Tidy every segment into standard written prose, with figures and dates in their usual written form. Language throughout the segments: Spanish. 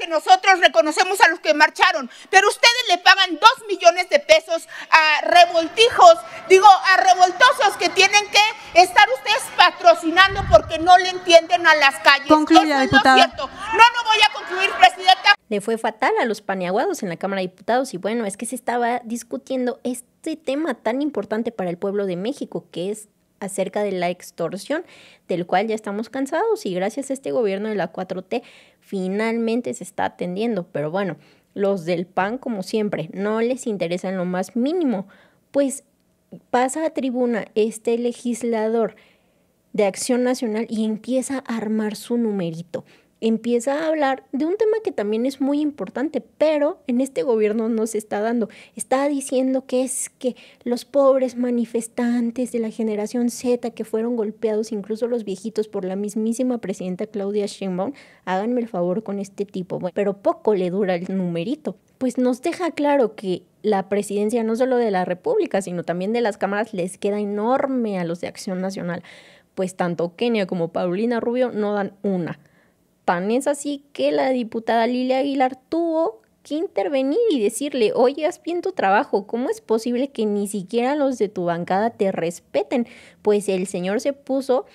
nosotros reconocemos a los que marcharon, pero ustedes le pagan 2 millones de pesos a revoltosos que tienen que estar ustedes patrocinando porque no le entienden a las calles. Concluya, diputada. No es cierto. No voy a concluir, presidenta. Le fue fatal a los paniaguados en la Cámara de Diputados y bueno, es que se estaba discutiendo este tema tan importante para el pueblo de México, que es acerca de la extorsión, del cual ya estamos cansados y gracias a este gobierno de la 4T finalmente se está atendiendo. Pero bueno, los del PAN, como siempre, no les interesa en lo más mínimo, pues pasa a tribuna este legislador de Acción Nacional y empieza a armar su numerito. Empieza a hablar de un tema que también es muy importante, pero en este gobierno no se está dando. Está diciendo que es que los pobres manifestantes de la generación Z que fueron golpeados, incluso los viejitos, por la mismísima presidenta Claudia Sheinbaum, háganme el favor con este tipo. Bueno, pero poco le dura el numerito. Pues nos deja claro que la presidencia no solo de la República, sino también de las cámaras les queda enorme a los de Acción Nacional. Pues tanto Kenia como Paulina Rubio no dan una. Tan es así que la diputada Lilia Aguilar tuvo que intervenir y decirle, oye, haz bien tu trabajo, ¿cómo es posible que ni siquiera los de tu bancada te respeten? Pues el señor se puso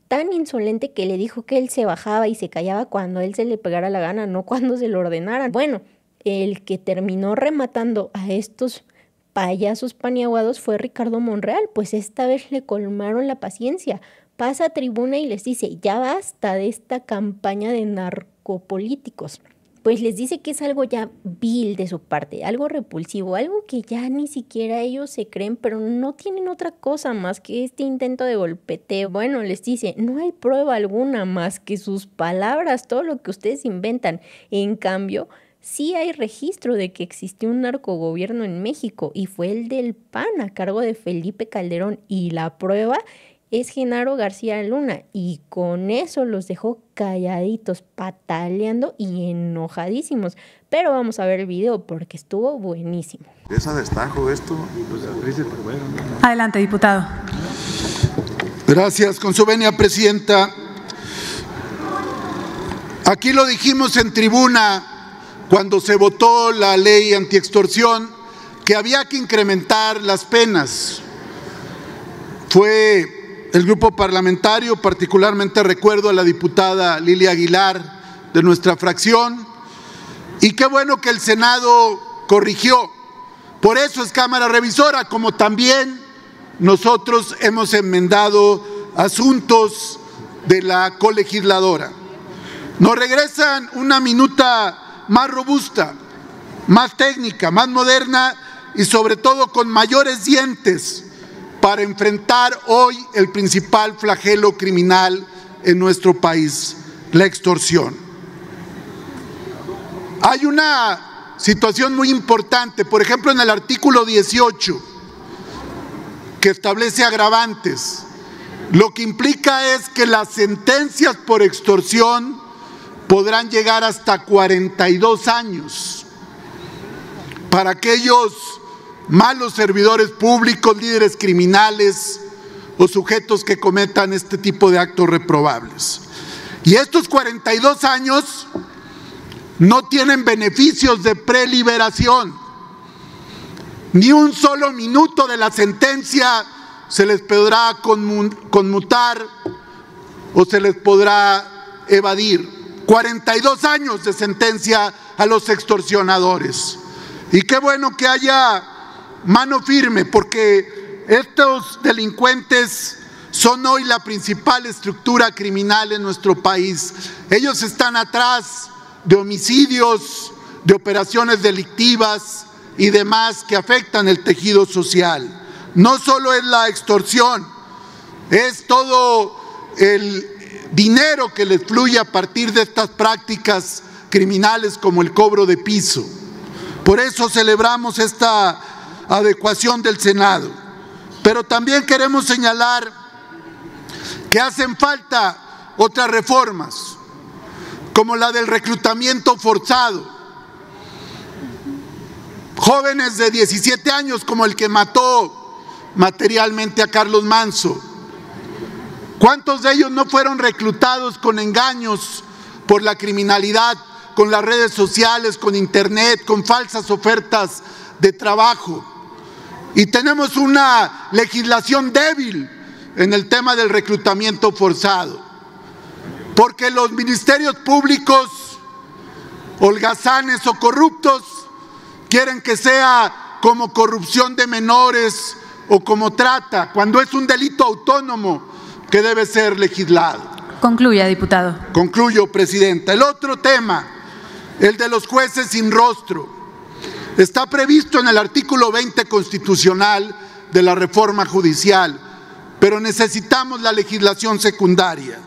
tan insolente que le dijo que él se bajaba y se callaba cuando a él se le pegara la gana, no cuando se lo ordenaran. Bueno, el que terminó rematando a estos payasos paniaguados fue Ricardo Monreal, pues esta vez le colmaron la paciencia. Pasa a tribuna y les dice, ya basta de esta campaña de narcopolíticos. Pues les dice que es algo ya vil de su parte, algo repulsivo, algo que ya ni siquiera ellos se creen, pero no tienen otra cosa más que este intento de golpeteo. Bueno, les dice, no hay prueba alguna más que sus palabras, todo lo que ustedes inventan. En cambio, sí hay registro de que existió un narcogobierno en México y fue el del PAN a cargo de Felipe Calderón y la prueba es Genaro García Luna y con eso los dejó calladitos, pataleando y enojadísimos. Pero vamos a ver el video porque estuvo buenísimo. ¿Es a destajo esto? Adelante, diputado. Gracias, con su venia, presidenta. Aquí lo dijimos en tribuna cuando se votó la ley antiextorsión, que había que incrementar las penas. Fue el grupo parlamentario, particularmente recuerdo a la diputada Lilia Aguilar de nuestra fracción, y qué bueno que el Senado corrigió. Por eso es Cámara Revisora, como también nosotros hemos enmendado asuntos de la colegisladora. Nos regresan una minuta más robusta, más técnica, más moderna y sobre todo con mayores dientes para enfrentar hoy el principal flagelo criminal en nuestro país, la extorsión. Hay una situación muy importante, por ejemplo, en el artículo 18, que establece agravantes. Lo que implica es que las sentencias por extorsión podrán llegar hasta 42 años para aquellos malos servidores públicos, líderes criminales o sujetos que cometan este tipo de actos reprobables. Y estos 42 años no tienen beneficios de preliberación. Ni un solo minuto de la sentencia se les podrá conmutar o se les podrá evadir. 42 años de sentencia a los extorsionadores. Y qué bueno que haya mano firme, porque estos delincuentes son hoy la principal estructura criminal en nuestro país. Ellos están atrás de homicidios, de operaciones delictivas y demás que afectan el tejido social. No solo es la extorsión, es todo el dinero que les fluye a partir de estas prácticas criminales como el cobro de piso. Por eso celebramos esta adecuación del Senado. Pero también queremos señalar que hacen falta otras reformas, como la del reclutamiento forzado. Jóvenes de 17 años como el que mató materialmente a Carlos Manso. ¿Cuántos de ellos no fueron reclutados con engaños por la criminalidad con las redes sociales, con internet, con falsas ofertas de trabajo. Y tenemos una legislación débil en el tema del reclutamiento forzado, porque los ministerios públicos, holgazanes o corruptos, quieren que sea como corrupción de menores o como trata, cuando es un delito autónomo que debe ser legislado. Concluya, diputado. Concluyo, presidenta. El otro tema, el de los jueces sin rostro, está previsto en el artículo 20 constitucional de la reforma judicial, pero necesitamos la legislación secundaria.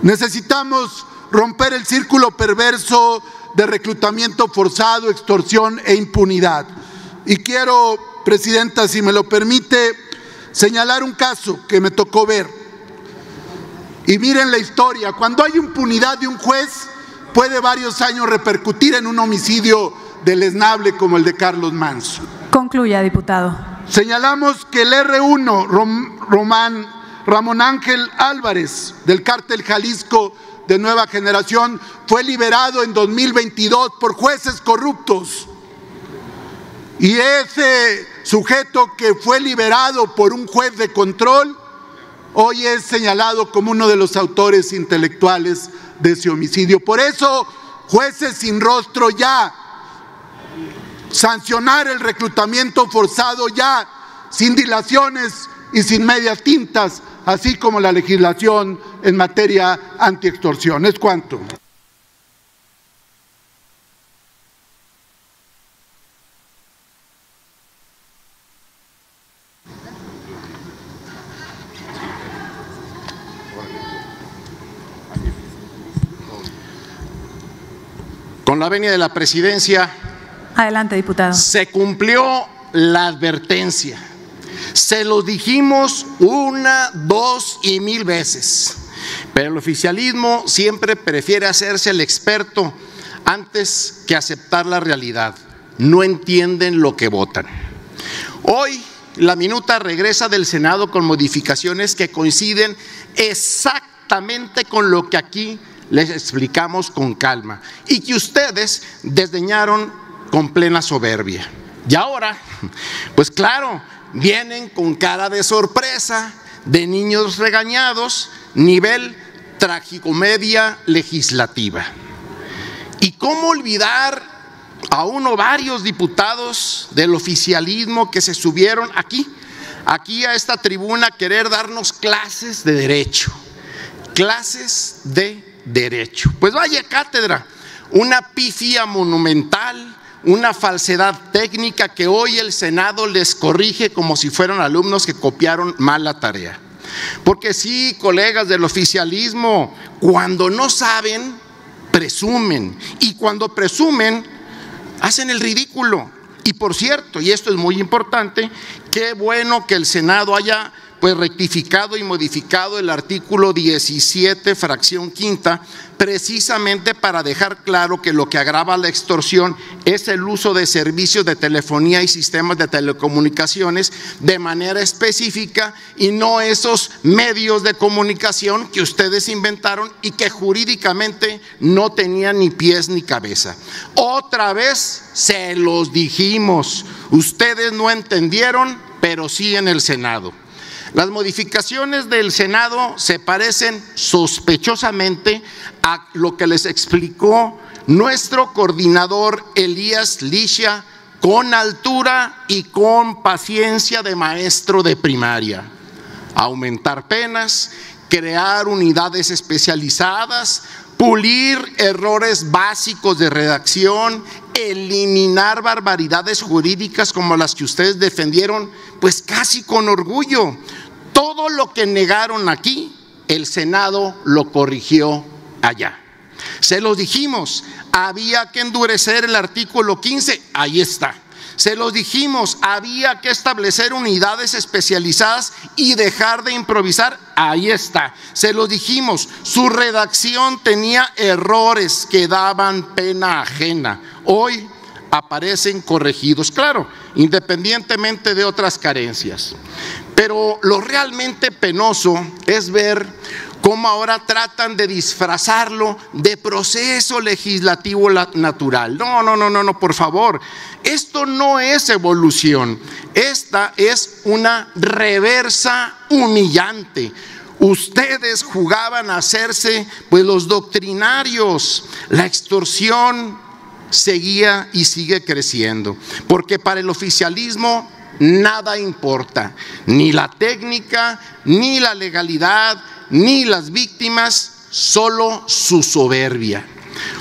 Necesitamos romper el círculo perverso de reclutamiento forzado, extorsión e impunidad. Y quiero, presidenta, si me lo permite, señalar un caso que me tocó ver. Y miren la historia, cuando hay impunidad de un juez, puede varios años repercutir en un homicidio deleznable como el de Carlos Manso. Concluya, diputado. Señalamos que el R1, Ramón Ángel Álvarez, del cártel Jalisco de Nueva Generación, fue liberado en 2022 por jueces corruptos. Y ese sujeto que fue liberado por un juez de control, hoy es señalado como uno de los autores intelectuales de ese homicidio. Por eso, jueces sin rostro ya, sancionar el reclutamiento forzado ya, sin dilaciones y sin medias tintas, así como la legislación en materia antiextorsión. Es cuanto. Con la venia de la presidencia, adelante, diputado. Se cumplió la advertencia. Se los dijimos 1, 2 y 1000 veces, pero el oficialismo siempre prefiere hacerse el experto antes que aceptar la realidad. No entienden lo que votan. Hoy la minuta regresa del Senado con modificaciones que coinciden exactamente con lo que aquí les explicamos con calma y que ustedes desdeñaron con plena soberbia. Y ahora, pues claro, vienen con cara de sorpresa, de niños regañados, nivel tragicomedia legislativa. ¿Y cómo olvidar a varios diputados del oficialismo que se subieron aquí a esta tribuna a querer darnos clases de derecho? Clases de derecho. Pues vaya cátedra, una pifia monumental, una falsedad técnica que hoy el Senado les corrige como si fueran alumnos que copiaron mal la tarea. Porque sí, colegas del oficialismo, cuando no saben, presumen, y cuando presumen, hacen el ridículo. Y por cierto, y esto es muy importante, qué bueno que el Senado haya rectificado y modificado el artículo 17, fracción quinta, precisamente para dejar claro que lo que agrava la extorsión es el uso de servicios de telefonía y sistemas de telecomunicaciones de manera específica y no esos medios de comunicación que ustedes inventaron y que jurídicamente no tenían ni pies ni cabeza. Otra vez se los dijimos, ustedes no entendieron, pero sí en el Senado. Las modificaciones del Senado se parecen sospechosamente a lo que les explicó nuestro coordinador Elías Licia con altura y con paciencia de maestro de primaria. Aumentar penas, crear unidades especializadas, pulir errores básicos de redacción, eliminar barbaridades jurídicas como las que ustedes defendieron, pues casi con orgullo. Todo lo que negaron aquí, el Senado lo corrigió allá. Se los dijimos, había que endurecer el artículo 15, ahí está. Se los dijimos, había que establecer unidades especializadas y dejar de improvisar, ahí está. Se los dijimos, su redacción tenía errores que daban pena ajena. Hoy aparecen corregidos, claro, independientemente de otras carencias. Pero lo realmente penoso es ver cómo ahora tratan de disfrazarlo de proceso legislativo natural. No, por favor. Esto no es evolución. Esta es una reversa humillante. Ustedes jugaban a hacerse pues los doctrinarios. La extorsión seguía y sigue creciendo, porque para el oficialismo nada importa, ni la técnica, ni la legalidad, ni las víctimas, solo su soberbia.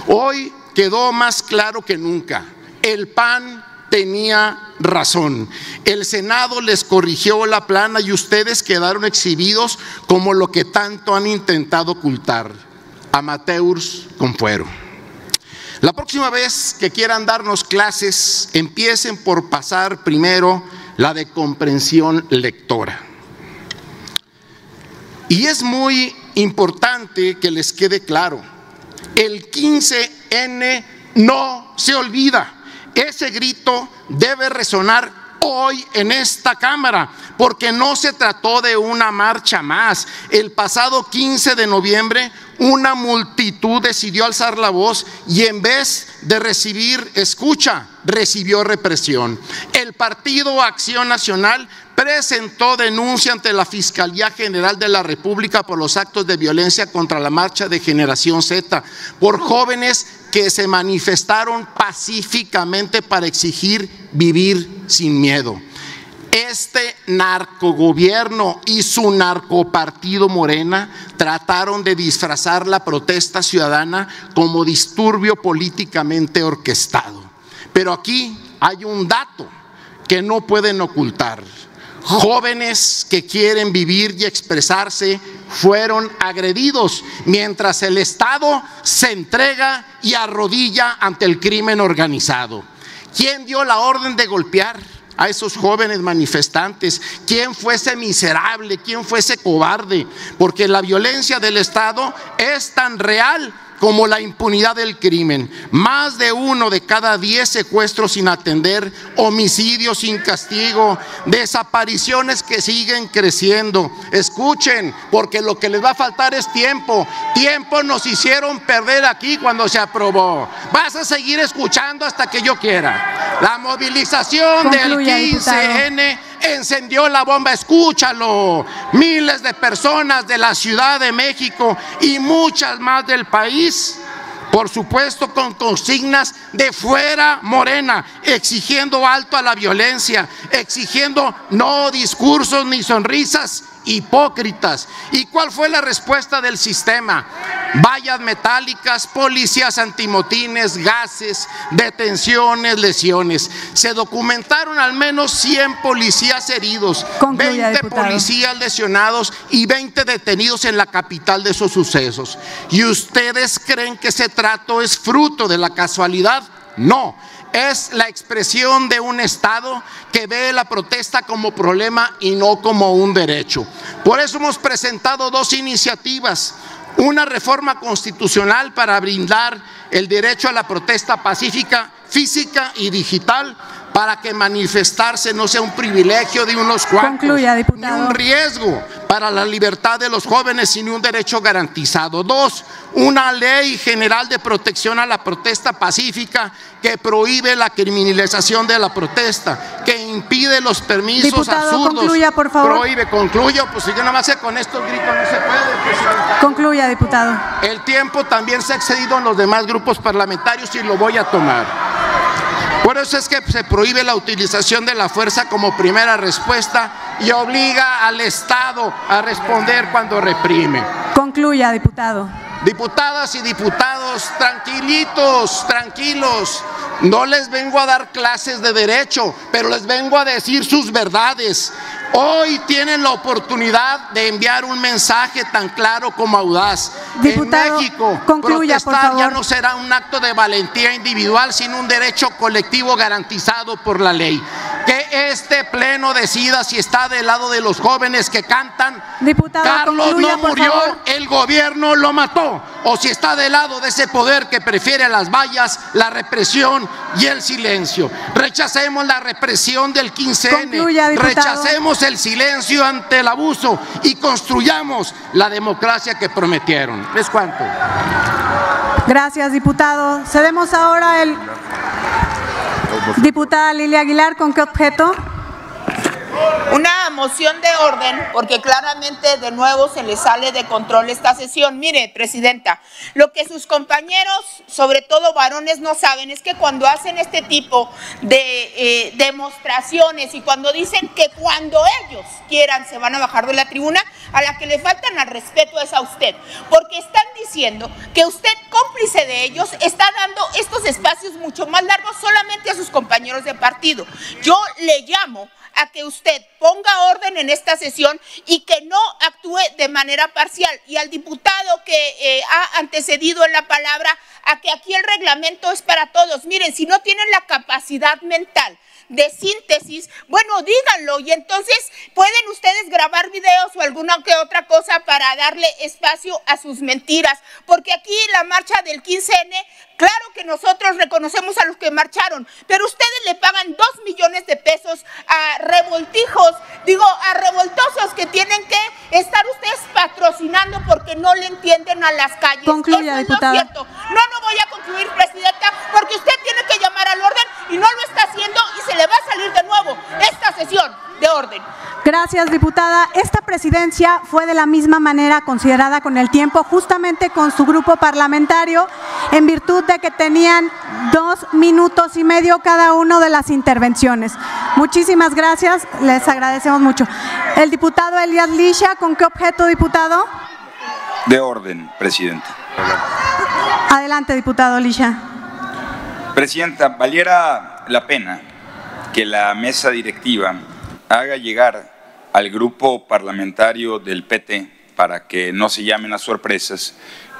Hoy quedó más claro que nunca, el PAN tenía razón. El Senado les corrigió la plana y ustedes quedaron exhibidos como lo que tanto han intentado ocultar, amateurs con fuero. La próxima vez que quieran darnos clases, empiecen por pasar primero la de comprensión lectora. Y es muy importante que les quede claro, el 15N no se olvida. Ese grito debe resonar hoy en esta Cámara, porque no se trató de una marcha más. El pasado 15 de noviembre, una multitud decidió alzar la voz y en vez de recibir escucha, recibió represión. El Partido Acción Nacional presentó denuncia ante la Fiscalía General de la República por los actos de violencia contra la marcha de Generación Z, por jóvenes que se manifestaron pacíficamente para exigir vivir sin miedo. Este narcogobierno y su narcopartido Morena trataron de disfrazar la protesta ciudadana como disturbio políticamente orquestado. Pero aquí hay un dato que no pueden ocultar. Jóvenes que quieren vivir y expresarse fueron agredidos, mientras el Estado se entrega y arrodilla ante el crimen organizado. ¿Quién dio la orden de golpear a esos jóvenes manifestantes? ¿Quién fue ese miserable? ¿Quién fue ese cobarde? Porque la violencia del Estado es tan real como la impunidad del crimen. Más de 1 de cada 10 secuestros sin atender, homicidios sin castigo, desapariciones que siguen creciendo. Escuchen, porque lo que les va a faltar es tiempo. Tiempo nos hicieron perder aquí cuando se aprobó. Vas a seguir escuchando hasta que yo quiera. La movilización del 15N encendió la bomba, escúchalo. Miles de personas de la Ciudad de México y muchas más del país, por supuesto con consignas de fuera Morena, exigiendo alto a la violencia, exigiendo no discursos ni sonrisas hipócritas. ¿Y cuál fue la respuesta del sistema? Vallas metálicas, policías antimotines, gases, detenciones, lesiones. Se documentaron al menos 100 policías heridos, 20 policías lesionados y 20 detenidos en la capital de esos sucesos. ¿Y ustedes creen que ese trato es fruto de la casualidad? No. Es la expresión de un Estado que ve la protesta como problema y no como un derecho. Por eso hemos presentado 2 iniciativas. Una reforma constitucional para brindar el derecho a la protesta pacífica, física y digital, para que manifestarse no sea un privilegio de unos cuantos, Concluya, diputado. ni un riesgo para la libertad de los jóvenes, sino un derecho garantizado. 2, una ley general de protección a la protesta pacífica que prohíbe la criminalización de la protesta, que impide los permisos diputado, absurdos. Concluya, por favor. Concluyo, pues si yo nada más sé con estos gritos no se puede. Presidenta. Concluya, diputado. El tiempo también se ha excedido en los demás grupos parlamentarios y lo voy a tomar. Por eso es que se prohíbe la utilización de la fuerza como primera respuesta y obliga al Estado a responder cuando reprime. Concluya, diputado. Diputadas y diputados, tranquilitos, tranquilos. No les vengo a dar clases de derecho, pero les vengo a decir sus verdades. Hoy tienen la oportunidad de enviar un mensaje tan claro como audaz. Diputado, en México, concluya, por protestar favor. ya no será un acto de valentía individual, sino un derecho colectivo garantizado por la ley. que este pleno decida si está del lado de los jóvenes que cantan Diputado, Carlos concluya, no por murió, favor. el gobierno lo mató, o si está del lado de ese poder que prefiere las vallas, la represión y el silencio. Rechacemos la represión del 15N, Concluya, diputado. rechacemos el silencio ante el abuso y construyamos la democracia que prometieron. ¿Les cuento? Gracias, diputado. Cedemos ahora el... Diputada Lilia Aguilar, ¿con qué objeto? Una moción de orden, porque claramente de nuevo se le sale de control esta sesión. Mire, presidenta, lo que sus compañeros, sobre todo varones, no saben es que cuando hacen este tipo de demostraciones y cuando dicen que cuando ellos quieran se van a bajar de la tribuna, a la que le faltan al respeto es a usted, porque están diciendo que usted, cómplice de ellos, está dando estos espacios mucho más largos solamente a sus compañeros de partido. Yo le llamo a que usted ponga orden en esta sesión y que no actúe de manera parcial. Y al diputado que ha antecedido en la palabra, a que aquí el reglamento es para todos. Miren, si no tienen la capacidad mental de síntesis, bueno, díganlo y entonces pueden ustedes grabar videos o alguna que otra cosa para darle espacio a sus mentiras, porque aquí la marcha del 15N, claro que nosotros reconocemos a los que marcharon, pero ustedes le pagan 2 millones de pesos a revoltijos, a revoltosos que tienen que estar ustedes patrocinando porque no le entienden a las calles. Concluya, eso es diputada. lo cierto. No voy a concluir, presidenta, porque usted tiene que llamar al orden y no lo está haciendo y se le va a salir de nuevo esta sesión de orden. Gracias, diputada. Esta presidencia fue de la misma manera considerada con el tiempo, justamente con su grupo parlamentario, en virtud de que tenían 2 minutos y medio cada uno de las intervenciones. Muchísimas gracias, les agradecemos mucho. El diputado Elías Lisha, ¿con qué objeto, diputado? De orden, presidenta. Adelante, diputado Lisha. Presidenta, valiera la pena que la mesa directiva haga llegar al grupo parlamentario del PT, para que no se llamen a sorpresas,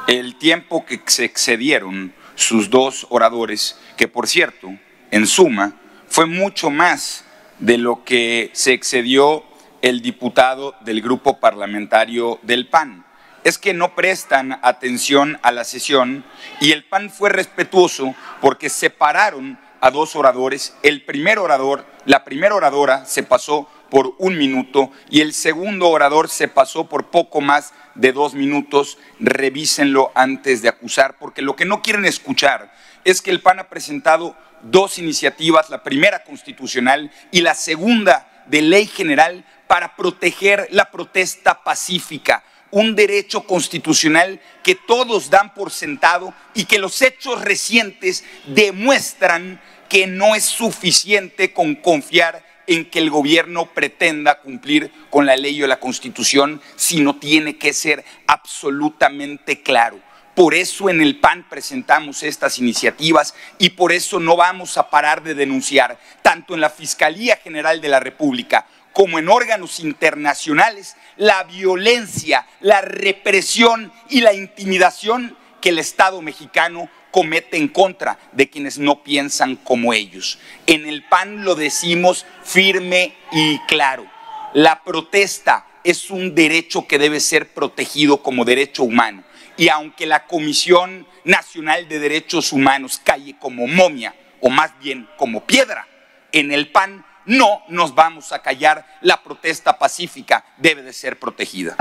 el tiempo que se excedieron sus 2 oradores, que por cierto, en suma, fue mucho más de lo que se excedió el diputado del grupo parlamentario del PAN. Es que no prestan atención a la sesión y el PAN fue respetuoso porque separaron a 2 oradores. El primer orador, la primera oradora se pasó por 1 minuto y el segundo orador se pasó por poco más de 2 minutos. Revísenlo antes de acusar, porque lo que no quieren escuchar es que el PAN ha presentado 2 iniciativas, la primera constitucional y la segunda de ley general para proteger la protesta pacífica, un derecho constitucional que todos dan por sentado y que los hechos recientes demuestran que no es suficiente con confiar en que el gobierno pretenda cumplir con la ley o la Constitución, sino tiene que ser absolutamente claro. Por eso en el PAN presentamos estas iniciativas y por eso no vamos a parar de denunciar, tanto en la Fiscalía General de la República como en órganos internacionales, la violencia, la represión y la intimidación que el Estado mexicano comete en contra de quienes no piensan como ellos. En el PAN lo decimos firme y claro: la protesta es un derecho que debe ser protegido como derecho humano. Y aunque la Comisión Nacional de Derechos Humanos calle como momia, o más bien como piedra, en el PAN no nos vamos a callar. La protesta pacífica debe de ser protegida.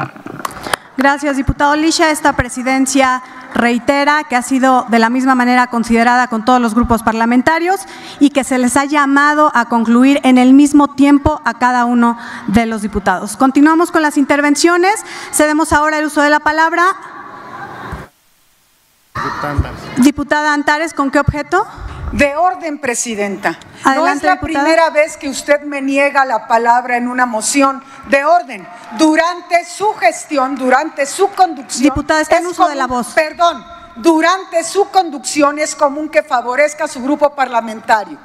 Gracias, diputado Lisha. Esta presidencia reitera que ha sido de la misma manera considerada con todos los grupos parlamentarios y que se les ha llamado a concluir en el mismo tiempo a cada uno de los diputados. Continuamos con las intervenciones. Cedemos ahora el uso de la palabra. Diputada Antares, ¿con qué objeto? De orden, presidenta. Adelante, no es la diputada. primera vez que usted me niega la palabra en una moción de orden. Durante su gestión, durante su conducción… Diputada, está en es uso de común, la voz. Perdón, durante su conducción es común que favorezca a su grupo parlamentario.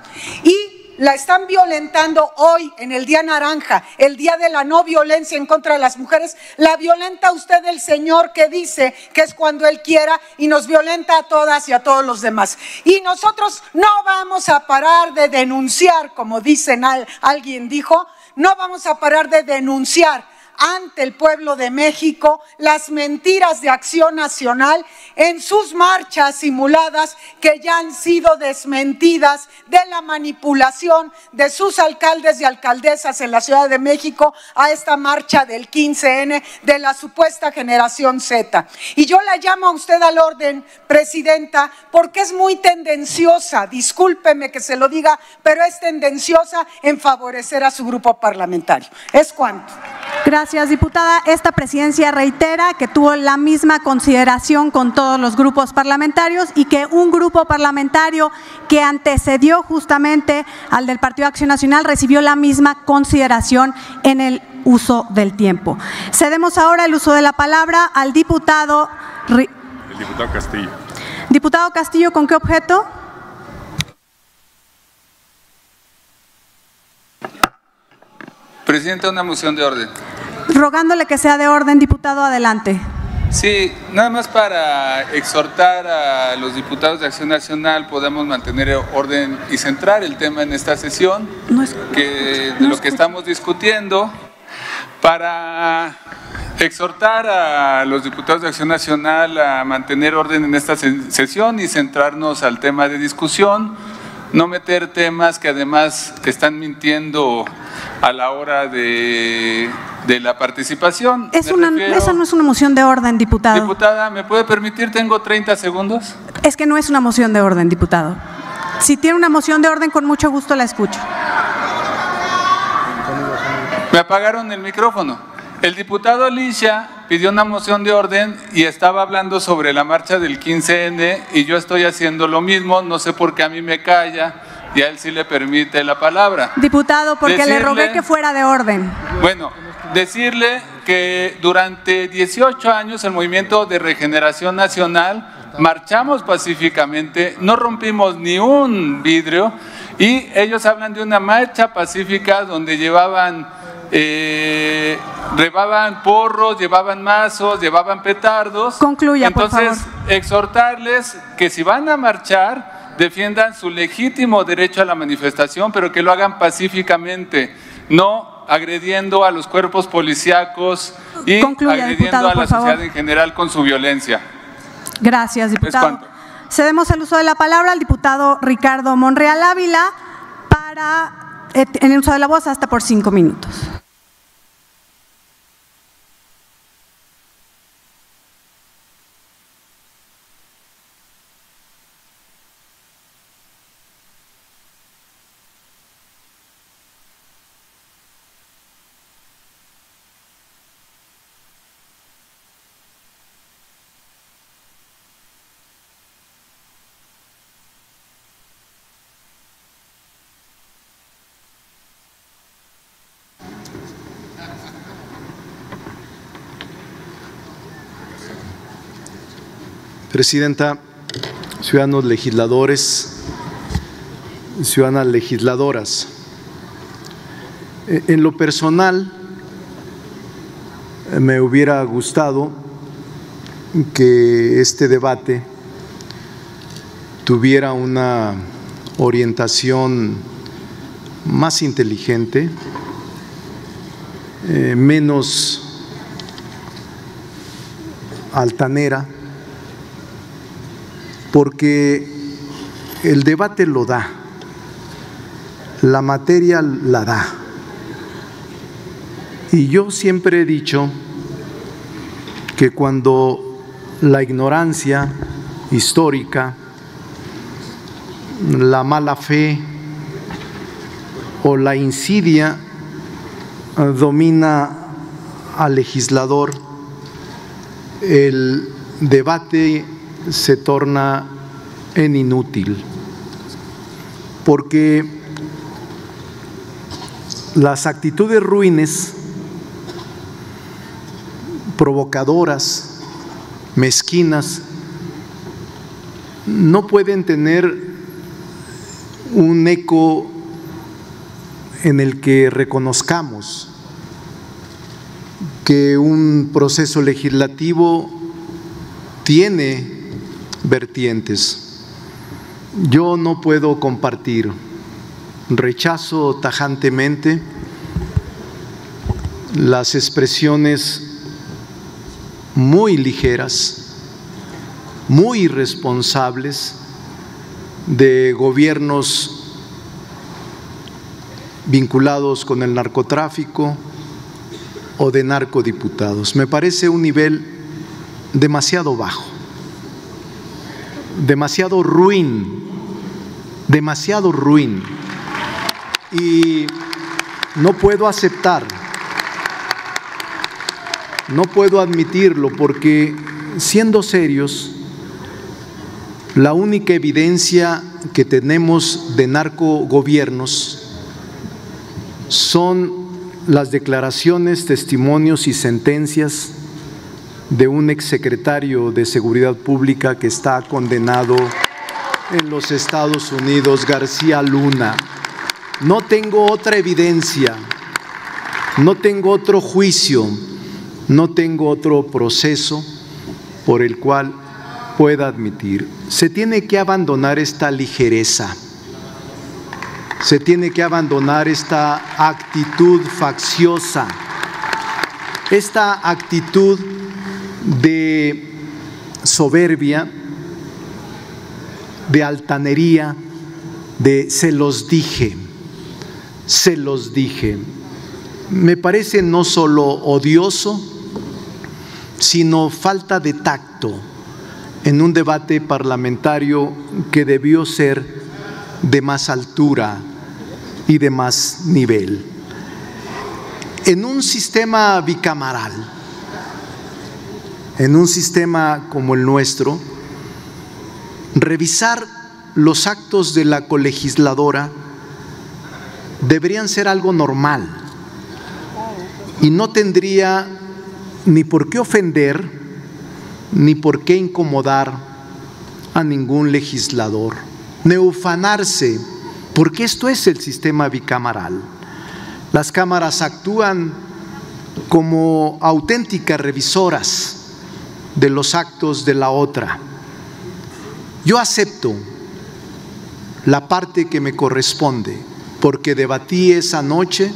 Y la están violentando hoy en el Día Naranja, el Día de la No Violencia en contra de las mujeres, la violenta usted el Señor que dice que es cuando Él quiera y nos violenta a todas y a todos los demás. Y nosotros no vamos a parar de denunciar, como dicen, alguien dijo, no vamos a parar de denunciar ante el pueblo de México las mentiras de Acción Nacional en sus marchas simuladas que ya han sido desmentidas de la manipulación de sus alcaldes y alcaldesas en la Ciudad de México a esta marcha del 15N de la supuesta generación Z. Y yo la llamo a usted al orden, Presidenta, porque es muy tendenciosa, discúlpeme que se lo diga, pero es tendenciosa en favorecer a su grupo parlamentario. ¿Es cuánto? Gracias, diputada. Esta presidencia reitera que tuvo la misma consideración con todos los grupos parlamentarios y que un grupo parlamentario que antecedió justamente al del Partido Acción Nacional recibió la misma consideración en el uso del tiempo. Cedemos ahora el uso de la palabra al diputado… El diputado Castillo. Diputado Castillo, ¿con qué objeto? Presidenta, una moción de orden. Rogándole que sea de orden, diputado, adelante. Sí, nada más para exhortar a los diputados de Acción Nacional podamos mantener orden y centrar el tema en esta sesión, de lo que estamos discutiendo, para exhortar a los diputados de Acción Nacional a mantener orden en esta sesión y centrarnos al tema de discusión, no meter temas que además están mintiendo a la hora de la participación. Esa no es una moción de orden, diputado. Diputada, ¿me puede permitir? Tengo 30 segundos. Es que no es una moción de orden, diputado. Si tiene una moción de orden, con mucho gusto la escucho. Me apagaron el micrófono. El diputado Alicia pidió una moción de orden y estaba hablando sobre la marcha del 15N y yo estoy haciendo lo mismo, no sé por qué a mí me calla y a él sí le permite la palabra. Diputado, porque le rogué que fuera de orden. Bueno, decirle que durante 18 años el Movimiento de Regeneración Nacional marchamos pacíficamente, no rompimos ni un vidrio y ellos hablan de una marcha pacífica donde llevaban porros, llevaban mazos, llevaban petardos. Concluya, entonces, por favor. Exhortarles que si van a marchar, defiendan su legítimo derecho a la manifestación, pero que lo hagan pacíficamente, no agrediendo a los cuerpos policíacos y Concluya, agrediendo diputado, a la sociedad favor. en general con su violencia. Gracias, diputado. Cedemos el uso de la palabra al diputado Ricardo Monreal Ávila para en el uso de la voz hasta por 5 minutos. Presidenta, ciudadanos legisladores, ciudadanas legisladoras, en lo personal me hubiera gustado que este debate tuviera una orientación más inteligente, menos altanera, porque el debate lo da, la materia la da. Y yo siempre he dicho que cuando la ignorancia histórica, la mala fe o la insidia domina al legislador, el debate se torna en inútil, porque las actitudes ruines, provocadoras, mezquinas, no pueden tener un eco en el que reconozcamos que un proceso legislativo tiene vertientes. Yo no puedo compartir, rechazo tajantemente las expresiones muy ligeras, muy irresponsables de gobiernos vinculados con el narcotráfico o de narcodiputados. Me parece un nivel demasiado bajo, demasiado ruin, y no puedo aceptar, no puedo admitirlo, porque siendo serios, la única evidencia que tenemos de narcogobiernos son las declaraciones, testimonios y sentencias de un exsecretario de Seguridad Pública que está condenado en los Estados Unidos, García Luna. No tengo otra evidencia, no tengo otro juicio, no tengo otro proceso por el cual pueda admitir. Se tiene que abandonar esta ligereza, se tiene que abandonar esta actitud facciosa, esta actitud de soberbia, de altanería, de se los dije. Me parece no solo odioso, sino falta de tacto en un debate parlamentario que debió ser de más altura y de más nivel. En un sistema bicameral, en un sistema como el nuestro, revisar los actos de la colegisladora deberían ser algo normal y no tendría ni por qué ofender ni por qué incomodar a ningún legislador, ni ufanarse, porque esto es el sistema bicameral. Las cámaras actúan como auténticas revisoras de los actos de la otra. Yo acepto la parte que me corresponde, porque debatí esa noche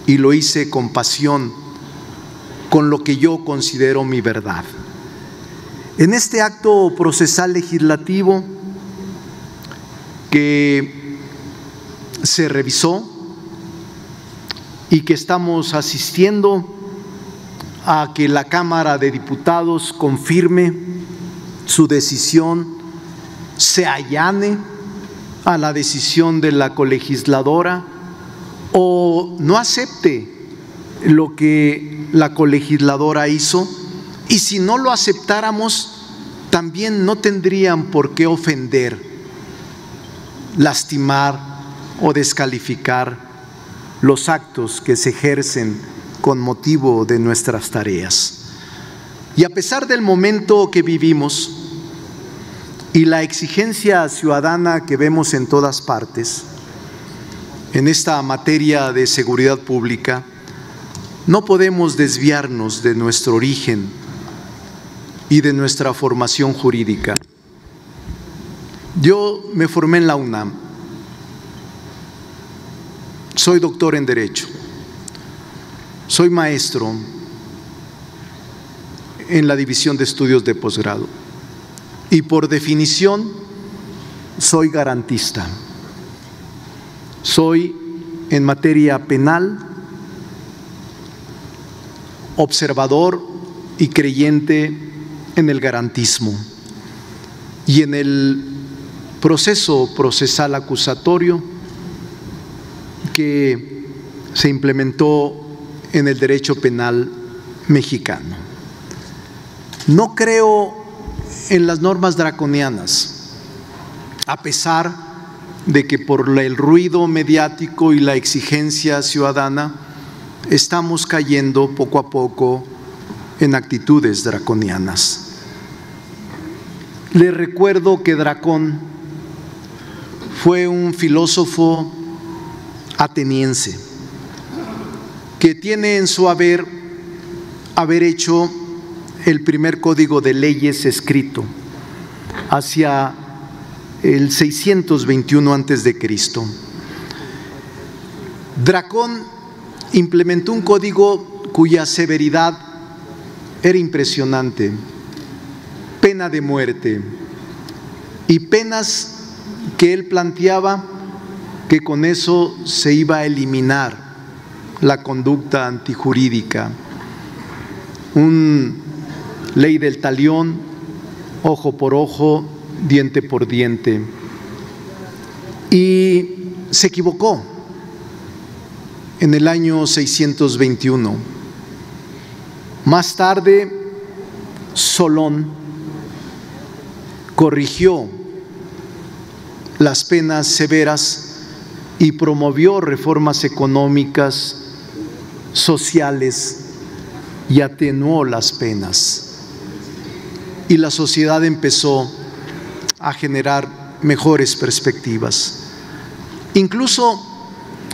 y lo hice con pasión, con lo que yo considero mi verdad. En este acto procesal legislativo que se revisó y que estamos asistiendo a que la Cámara de Diputados confirme su decisión, se allane a la decisión de la colegisladora o no acepte lo que la colegisladora hizo, y si no lo aceptáramos, también no tendrían por qué ofender, lastimar o descalificar los actos que se ejercen con motivo de nuestras tareas. Y a pesar del momento que vivimos y la exigencia ciudadana que vemos en todas partes en esta materia de seguridad pública, no podemos desviarnos de nuestro origen y de nuestra formación jurídica. Yo me formé en la UNAM, soy doctor en Derecho, soy maestro en la División de Estudios de Posgrado y por definición soy garantista. Soy en materia penal observador y creyente en el garantismo y en el proceso procesal acusatorio que se implementó en el derecho penal mexicano. No creo en las normas draconianas, a pesar de que por el ruido mediático y la exigencia ciudadana estamos cayendo poco a poco en actitudes draconianas. Les recuerdo que Dracón fue un filósofo ateniense, que tiene en su haber hecho el primer código de leyes escrito hacia el 621 a.C. Dracón implementó un código cuya severidad era impresionante: pena de muerte y penas que él planteaba que con eso se iba a eliminar la conducta antijurídica. Ley del talión, ojo por ojo, diente por diente. Y se equivocó en el año 621. Más tarde, Solón corrigió las penas severas y promovió reformas económicas, sociales, y atenuó las penas. Y la sociedad empezó a generar mejores perspectivas. Incluso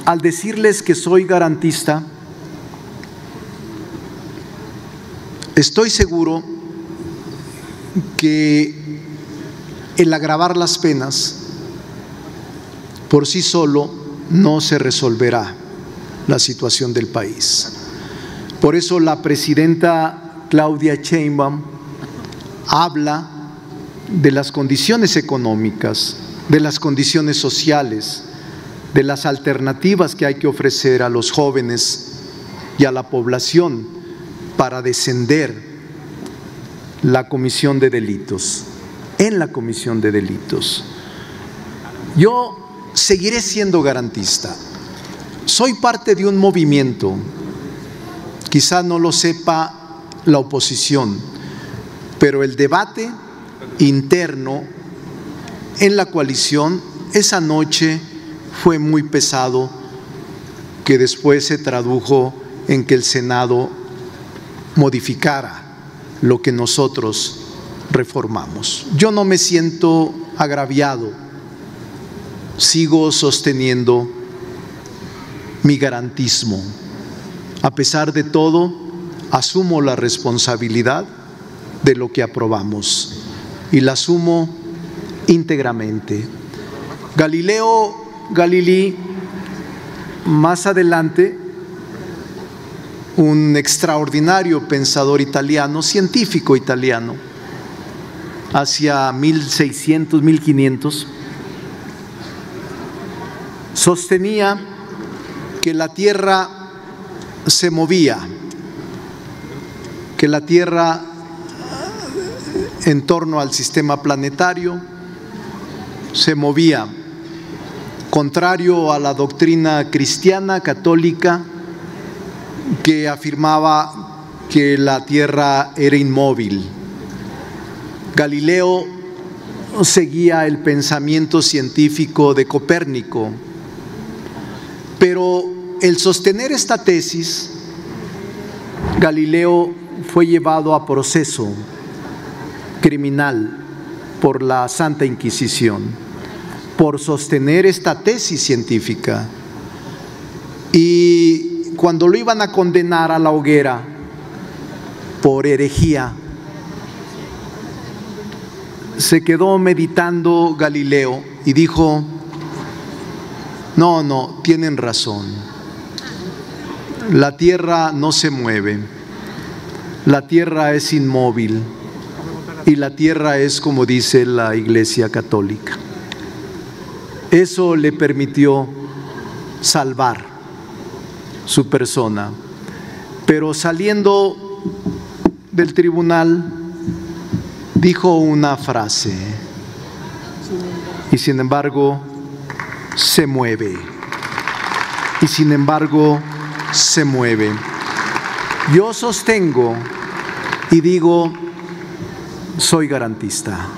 al decirles que soy garantista, estoy seguro que el agravar las penas por sí solo no se resolverá la situación del país. Por eso la presidenta Claudia Sheinbaum habla de las condiciones económicas, de las condiciones sociales, de las alternativas que hay que ofrecer a los jóvenes y a la población para descender la comisión de delitos, en la comisión de delitos. Yo seguiré siendo garantista. Soy parte de un movimiento, quizá no lo sepa la oposición, pero el debate interno en la coalición esa noche fue muy pesado, que después se tradujo en que el Senado modificara lo que nosotros reformamos. Yo no me siento agraviado, sigo sosteniendo mi garantismo. A pesar de todo, asumo la responsabilidad de lo que aprobamos y la asumo íntegramente. Galileo Galilei, más adelante, un extraordinario pensador italiano, científico italiano, hacia 1600, 1500, sostenía que la Tierra se movía, que la Tierra en torno al sistema planetario se movía, contrario a la doctrina cristiana católica que afirmaba que la Tierra era inmóvil. Galileo seguía el pensamiento científico de Copérnico, pero el sostener esta tesis, Galileo fue llevado a proceso criminal por la Santa Inquisición, por sostener esta tesis científica. Y cuando lo iban a condenar a la hoguera por herejía, se quedó meditando Galileo y dijo: no, tienen razón, la Tierra no se mueve, la Tierra es inmóvil y la Tierra es como dice la Iglesia Católica. Eso le permitió salvar su persona, pero saliendo del tribunal dijo una frase: y sin embargo se mueve, y sin embargo se mueve. Yo sostengo y digo, soy garantista,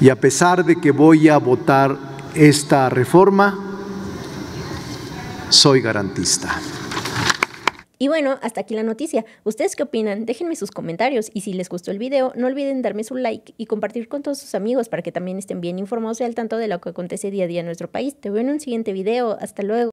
y a pesar de que voy a votar esta reforma, soy garantista. Y bueno, hasta aquí la noticia. ¿Ustedes qué opinan? Déjenme sus comentarios y si les gustó el video, no olviden darme su like y compartir con todos sus amigos para que también estén bien informados y al tanto de lo que acontece día a día en nuestro país. Te veo en un siguiente video. Hasta luego.